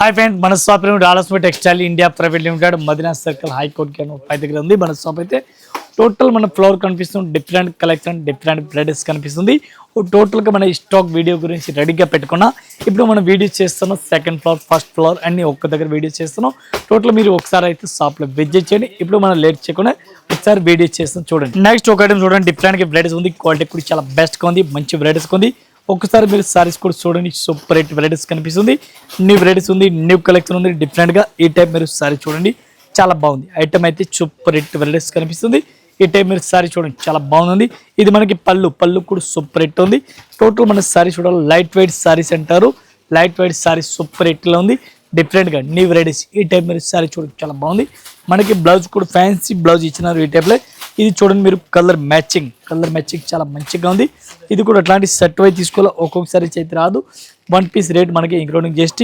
Hi friend, మన shop dollars textile India private limited Madina circle high court పై దగ్గర ఉంది. మన షాప్ అయితే టోటల్ మన ఫ్లోర్ కనిపిస్తుంది. డిఫరెంట్ కలెక్షన్, డిఫరెంట్ వెరైటీస్ కనిపిస్తుంది. టోటల్గా మన స్టాక్ వీడియో గురించి రెడీగా పెట్టుకున్నా. ఇప్పుడు మనం వీడియో చేస్తున్నాం సెకండ్ ఫ్లోర్, ఫస్ట్ ఫ్లోర్ అన్ని ఒక్క దగ్గర వీడియో చేస్తున్నాం. టోటల్ మీరు ఒకసారి అయితే షాప్లో విజిట్ చేయండి. ఇప్పుడు మనం లేట్ చేయకుండా ఒకసారి వీడియో చేస్తాం చూడండి. నెక్స్ట్ ఒక ఐటమ్ చూడండి, డిఫరెంట్గా వెరైటీస్ ఉంది. క్వాలిటీ కూడా చాలా బెస్ట్గా ఉంది, మంచి వెరైటీస్ ఉంది. ఒకసారి మీరు సారీస్ కూడా చూడండి, సూపర్ హిట్ వెరైటీస్ కనిపిస్తుంది. న్యూ వెరైటీస్ ఉంది, న్యూ కలెక్షన్ ఉంది. డిఫరెంట్గా ఈ టైప్ మీరు సారీ చూడండి, చాలా బాగుంది. ఐటమ్ అయితే సూపర్ హిట్ వెరైటీస్ కనిపిస్తుంది. ఈ టైప్ మీరు సారీ చూడండి, చాలా బాగుంది. ఇది మనకి పళ్ళు కూడా సూపర్ హిట్ ఉంది. టోటల్ మన సారీ చూడాలి, లైట్ వెయిట్ సారీస్ అంటారు. లైట్ వెయిట్ సారీ సూపర్ హిట్లో ఉంది. డిఫరెంట్గా న్యూ వెరైటీస్. ఈ టైప్ మీరు సారీ చూడండి, చాలా బాగుంది. మనకి బ్లౌజ్ కూడా ఫ్యాన్సీ బ్లౌజ్ ఇచ్చినారు ఈ టైప్లో. ఇది చూడండి మీరు, కలర్ మ్యాచింగ్ చాలా మంచిగా ఉంది. ఇది కూడా అట్లాంటి సెట్ వై తీసుకోవాలి, ఒక్కొక్కసారి అయితే రాదు. వన్ పీస్ రేట్ మనకి ఇంక్లూడింగ్ GST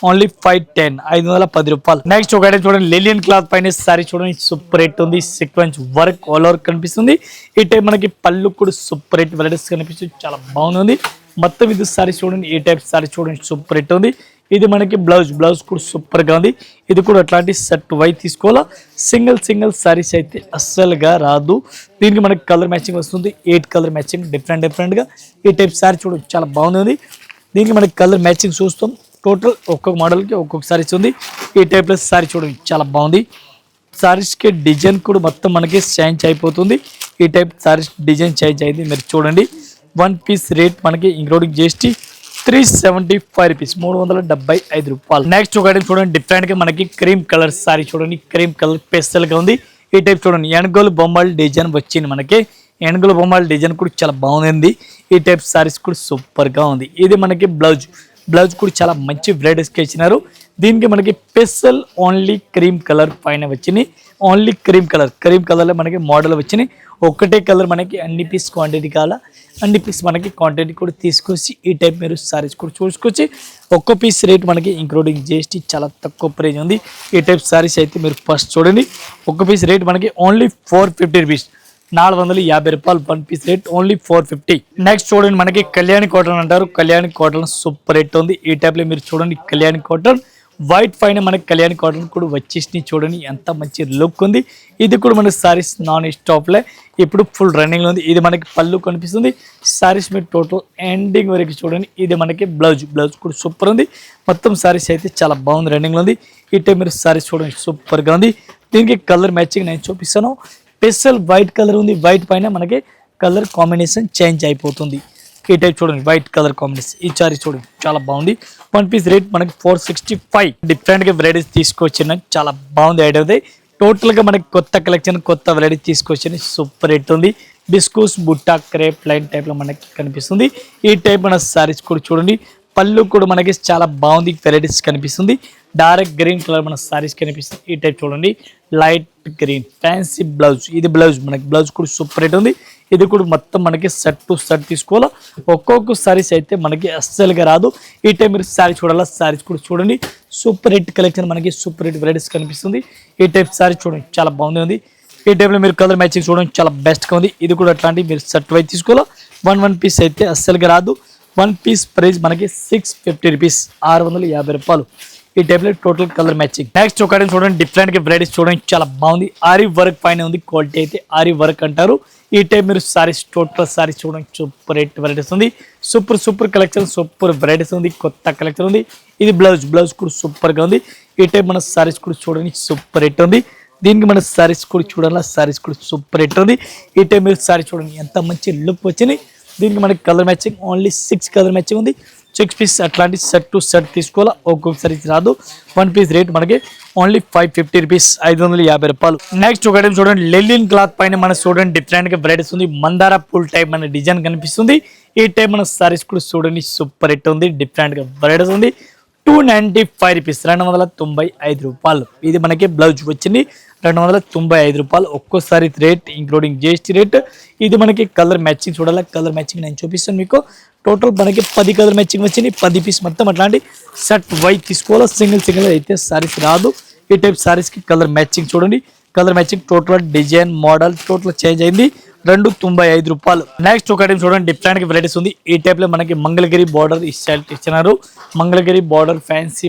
ఓన్లీ 510 రూపాయలు. నెక్స్ట్ ఒక ఐటమ్ చూడండి, లెలియన్ క్లాత్ పైన సారీ చూడండి, సూపర్ రేట్ ఉంది. సీక్వెన్స్ వర్క్ ఆల్ ఓవర్ కనిపిస్తుంది. ఈ టైప్ మనకి పళ్ళు కూడా సూపర్ రేట్ వెరైటీస్ కనిపిస్తుంది, చాలా బాగుంది. మొత్తం ఇది సారీ చూడండి, ఈ టైప్ సారీ చూడండి, సూపర్ రేట్ ఉంది. ఇది మనకి బ్లౌజ్ కూడా సూపర్ గా ఉంది. ఇది కూడా అట్లాంటి సెట్ వై తీసుకోవాలా. సింగిల్ సారీస్ అయితే అస్సలుగా రాదు. దీనికి మనకి కలర్ మ్యాచింగ్ వస్తుంది, 8 కలర్ మ్యాచింగ్ డిఫరెంట్ గా. ఈ టైప్ సారీ చూడండి, చాలా బాగుంది. దీనికి మనకి కలర్ మ్యాచింగ్ చూస్తాం. టోటల్ ఒక్కొక్క మోడల్కి ఒక్కొక్క సారీస్ ఉంది. ఈ టైప్లో సారీ చూడండి, చాలా బాగుంది. సారీస్కి డిజైన్ కూడా మొత్తం మనకి చేంజ్ అయిపోతుంది. ఈ టైప్ సారీస్ డిజైన్ చేంజ్ అయింది, మీరు చూడండి. వన్ పీస్ రేట్ మనకి ఇంక్లూడింగ్ GST 375 రూపీస్, 375 రూపాయలు. నెక్స్ట్ ఒక ఐటమ్ చూడండి, డిఫరెంట్ గా మనకి క్రీమ్ కలర్ సారీ చూడండి, క్రీమ్ కలర్ పేస్టల్ గా ఉంది. ఈ టైప్ చూడండి, ఏనుగోలు బొమ్మల డిజైన్ వచ్చింది మనకి. ఏనుగోలు బొమ్మల డిజైన్ కూడా చాలా బాగుంది. ఈ టైప్ సారీస్ కూడా సూపర్ గా ఉంది. ఇది మనకి బ్లౌజ్ కూడా చాలా మంచి వెరైటీస్ కి ఇచ్చినారు. దీనికి మనకి స్పెషల్ ఓన్లీ క్రీమ్ కలర్ పైన వచ్చినాయి. ఓన్లీ క్రీమ్ కలర్ లో మనకి మోడల్ వచ్చినాయి. ఒకటే కలర్ మనకి అన్ని పీస్ క్వాంటిటీ కావాలా, అన్ని పీస్ మనకి క్వాంటిటీ కూడా తీసుకొచ్చి ఈ టైప్ మీరు సారీస్ కూడా చూసుకొచ్చి ఒక్క పీస్ రేట్ మనకి ఇంక్లూడింగ్ GST చాలా తక్కువ ప్రైజ్ ఉంది. ఈ టైప్ సారీస్ అయితే మీరు ఫస్ట్ చూడండి. ఒక్క పీస్ రేట్ మనకి ఓన్లీ 450 రూపీస్, 450 రూపాయలు. One piece rate only 450. Next చూడండి, మనకి కళ్యాణి కాటన్ అంటారు. కళ్యాణి కాటన్ సూపర్ రేట్ ఉంది. ఈ టైప్ లో మీరు చూడండి, కళ్యాణి కాటన్ వైట్ పైన మనకి కళ్యాణి కాటన్ కూడా వచ్చేసి చూడండి, ఎంత మంచి లుక్ ఉంది. ఇది కూడా మనకి సారీస్ నాన్ స్టాప్ లే ఇప్పుడు ఫుల్ రన్నింగ్ లో ఉంది. ఇది మనకి పళ్ళు కనిపిస్తుంది. సారీస్ మీరు టోటల్ ఎండింగ్ వరకు చూడండి. ఇది మనకి బ్లౌజ్ కూడా సూపర్ ఉంది. మొత్తం సారీస్ అయితే చాలా బాగుంది, రన్నింగ్ లో ఉంది. ఈ టైం మీరు సారీస్ చూడండి, సూపర్ గా ఉంది. దీనికి కలర్ మ్యాచింగ్ నేను చూపిస్తాను. స్పెషల్ వైట్ కలర్ ఉంది. వైట్ పైన మనకి కలర్ కాంబినేషన్ చేంజ్ అయిపోతుంది. ఈ టైప్ చూడండి, వైట్ కలర్ కాంబినేషన్. ఈ సారీ చూడండి, చాలా బాగుంది. వన్ పీస్ రేట్ మనకి 465. డిఫరెంట్ గా వెరైటీస్ తీసుకొచ్చిన, చాలా బాగుంది ఐటమ్. టోటల్ గా మనకి కొత్త కలెక్షన్, కొత్త వెరైటీ తీసుకొచ్చిన, సూపర్ రేట్ ఉంది. బిస్కూస్ బుట్టా క్రేప్ లైన్ టైప్ లో మనకి కనిపిస్తుంది. ఈ టైప్ మన సారీస్ కూడా చూడండి, పళ్ళు కూడా మనకి చాలా బాగుంది, వెరైటీస్ కనిపిస్తుంది. డార్క్ గ్రీన్ కలర్ మన సారీస్ కనిపిస్తుంది. ఈ టైప్ చూడండి, లైట్ గ్రీన్ ఫ్యాన్సీ బ్లౌజ్. ఇది మనకి బ్లౌజ్ కూడా సూపర్ రేట్ ఉంది. ఇది కూడా మొత్తం మనకి సెట్ టు సెట్ తీసుకోవాలా. ఒక్కొక్క సారీస్ అయితే మనకి అస్సలుగా రాదు. ఈ టైం మీరు సారీ చూడాలా. సారీస్ కూడా చూడండి, సూపర్ హిట్ కలెక్షన్ మనకి సూపర్ హిట్ వెరైటీస్ కనిపిస్తుంది. ఈ టైప్ సారీ చూడండి, చాలా బాగుంది. ఈ టైప్లో మీరు కలర్ మ్యాచింగ్ చూడండి, చాలా బెస్ట్గా ఉంది. ఇది కూడా అట్లాంటి మీరు సెట్ వైజ్ తీసుకోవాలా. వన్ పీస్ అయితే అస్సలుగా రాదు. వన్ పీస్ ప్రైస్ మనకి 650 రూపీస్, 650 రూపాయలు. ఈ టైప్లో టోటల్ కలర్ మ్యాచింగ్. నెక్స్ట్ ఒక చూడండి, డిఫరెంట్ గా వెరైటీస్ చూడండి, చాలా బాగుంది. ఆరి వర్క్ పైన ఉంది. క్వాలిటీ అయితే ఆరి వర్క్ అంటారు. ఈ టైప్ మీరు సారీస్ టోటల్ సారీస్ చూడండి, సూపర్ రేట్ వెరైటీస్ ఉంది. సూపర్ కలెక్షన్, సూపర్ వెరైటీస్ ఉంది. కొత్త కలెక్షన్ ఉంది. ఇది బ్లౌజ్ కూడా సూపర్ గా ఉంది. ఈ టైప్ మన సారీస్ కూడా చూడండి, సూపర్ రేట్ ఉంది. దీనికి మన సారీస్ కూడా చూడాలా. సారీస్ కూడా సూపర్ రేట్ ఉంది. ఈ టైప్ మీరు సారీ చూడండి, ఎంత మంచి లుక్ వచ్చింది. దీనికి మనకి colour matching only 6 colour matching ఉంది. 6 పీస్ అట్లాంటి సెట్ టు సెట్ తీసుకోవాలా. ఒక్కొక్కసారి రాదు. వన్ పీస్ రేట్ మనకి ఓన్లీ 550 రూపీస్, 550 రూపాయలు. నెక్స్ట్ ఒక చూడండి, లెలిన్ క్లాత్ పైన మన చూడండి, డిఫరెంట్ గా వెరైటీస్ ఉంది. మందార పూల్ టైప్ మన డిజైన్ కనిపిస్తుంది. ఈ టైప్ మన సారీస్ కూడా చూడండి, సూపర్ రేట్ ఉంది. డిఫరెంట్ గా వెరైటీస్ ఉంది. 295 రూపీస్, 295 రూపాయలు. ఇది మనకి బ్లౌజ్ వచ్చింది, 295 రూపాయలు. ఒక్కోసారి రేట్ ఇంక్లూడింగ్ GST రేట్. ఇది మనకి కలర్ మ్యాచింగ్ చూడాలి. కలర్ మ్యాచింగ్ నేను చూపిస్తాను మీకు. టోటల్ మనకి 10 కలర్ మ్యాచింగ్ వచ్చింది. 10 పీస్ మొత్తం అట్లాంటి సెట్ వైట్ తీసుకోవాలి. సింగిల్ అయితే సారీస్ రాదు. ఈ టైప్ సారీస్ కి కలర్ మ్యాచింగ్ చూడండి. Colour matching total design model total change అయింది. 295 రూపాయలు. నెక్స్ట్ ఒక ఐటమ్ చూడండి, డిఫరెంట్ వెరైటీస్ ఉంది. ఈ టైప్ లో మనకి మంగళగిరి బార్డర్ ఇచ్చినారు. మంగళగిరి బార్డర్ ఫ్యాన్సీ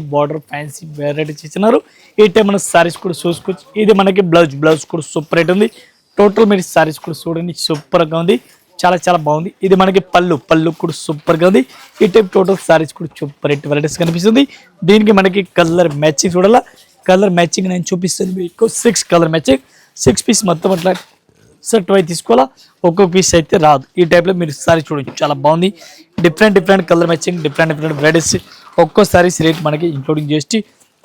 వెరైటీస్ ఇచ్చినారు. ఈ టైప్ మన సారీస్ కూడా చూసుకోవచ్చు. ఇది మనకి బ్లౌజ్ కూడా సూపర్ రేట్ ఉంది. టోటల్ మీరు సారీస్ కూడా చూడండి, సూపర్ గా ఉంది, చాలా బాగుంది. ఇది మనకి పళ్ళు కూడా సూపర్ గా ఉంది. ఈ టైప్ టోటల్ సారీస్ కూడా సూపర్ రేట్ వెరైటీస్ కనిపిస్తుంది. దీనికి మనకి కలర్ మ్యాచింగ్ చూడాలా, కలర్ మ్యాచింగ్ నేను చూపిస్తాను మీకు. 6 కలర్ మ్యాచింగ్, 6 పీస్ మొత్తం అట్లా సెట్ అయి తీసుకోవాలా, ఒక్కొక్క పీస్ అయితే రాదు. ఈ టైప్ లో మీరు సారీ చూడండి, చాలా బాగుంది. Different colour matching, different varieties. ఒక్కో సారీస్ రేట్ మనకి ఇంక్లూడింగ్ చేసి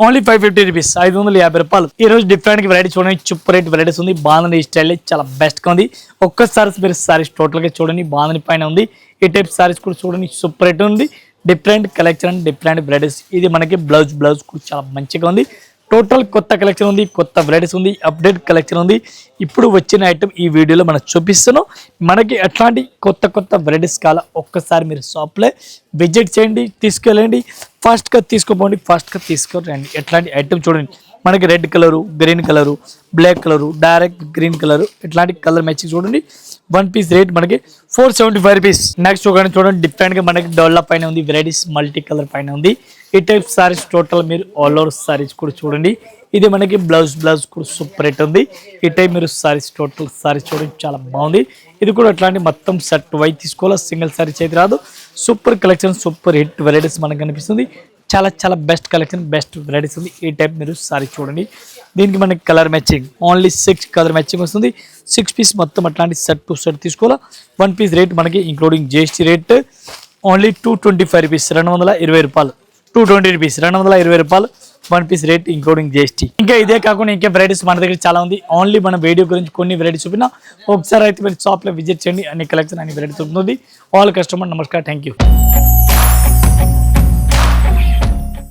ఓన్లీ 550 రూపీస్, 550 రూపాయలు. ఈ రోజు డిఫరెంట్ వెరైటీ చూడండి, సూపర్ రేట్ వెరైటీస్ ఉంది. బాగుంది, ఈ స్టైల్ చాలా బెస్ట్ గా ఉంది. ఒక్కసారి మీరు సారీస్ టోటల్ గా చూడండి, బాగుంది పైన ఉంది. ఈ టైప్ సారీస్ కూడా చూడండి, సూపర్ రేట్ ఉంది. Different collection, different varieties. ఇది మనకి బ్లౌజ్ కూడా చాలా మంచిగా ఉంది. టోటల్ కొత్త కలెక్షన్ ఉంది, కొత్త వెరైటీస్ ఉంది, అప్డేట్ కలెక్షన్ ఉంది. ఇప్పుడు వచ్చిన ఐటమ్ ఈ వీడియోలో మనం చూపిస్తున్నాం. మనకి అట్లాంటి కొత్త వెరైటీస్ కావాలా, ఒక్కసారి మీరు షాప్లో విజిట్ చేయండి, తీసుకెళ్ళండి. ఫాస్ట్గా తీసుకోపోండి, ఫాస్ట్గా తీసుకురండి. ఎట్లాంటి ఐటమ్ చూడండి, మనకి red colour, green colour, black colour, direct green colour, ఇట్లాంటి కలర్ మ్యాచింగ్ చూడండి. 1 పీస్ రేట్ మనకి 475 రూపీస్. నెక్స్ట్ ఒకటి చూడండి, డిఫరెంట్ గా మనకి డెవలప్ పైన ఉంది, వెరైటీస్ మల్టీ కలర్ పైన ఉంది. ఈ టైప్ సారీస్ టోటల్ మీరు ఆల్ ఓవర్ సారీస్ కూడా చూడండి. ఇది మనకి బ్లౌజ్ కూడా సూపర్ రేట్ ఉంది. ఈ టైప్ మీరు సారీస్ టోటల్ సారీస్ చూడండి, చాలా బాగుంది. ఇది కూడా అట్లాంటి మొత్తం సెట్ వై తీసుకోవాలా, సింగిల్ సారీస్ అయితే రాదు. Super collection, super hit varieties మనకు కనిపిస్తుంది. చాలా బెస్ట్ కలెక్షన్, బెస్ట్ వెరైటీస్ ఉంది. ఈ టైప్ మీరు సారీ చూడండి. దీనికి మనకి colour matching only 6 colour matching వస్తుంది. 6 పీస్ మొత్తం అట్లాంటి సెట్ టు సెట్ తీసుకోవాలా. 1 పీస్ రేట్ మనకి including GST rate only 225 rupees, 220 రూపాయలు. 220 రూపీస్, 220 రూపాయలు. 1 పీస్ రేట్ ఇంక్లూడింగ్ జిఎస్టీ. ఇంకా ఇదే కాకుండా ఇంకా వెరైటీస్ మన దగ్గర చాలా ఉంది. ఓన్లీ మన వీడియో గురించి కొన్ని వెరైటీస్ చూపినా, ఒకసారి అయితే మీరు షాప్ లో విజిట్ చేయండి. అన్ని కలెక్షన్, అన్ని వెరైటీస్ ఉంటుంది. ఆల్ కస్టమర్ నమస్కారం, థ్యాంక్ యూ.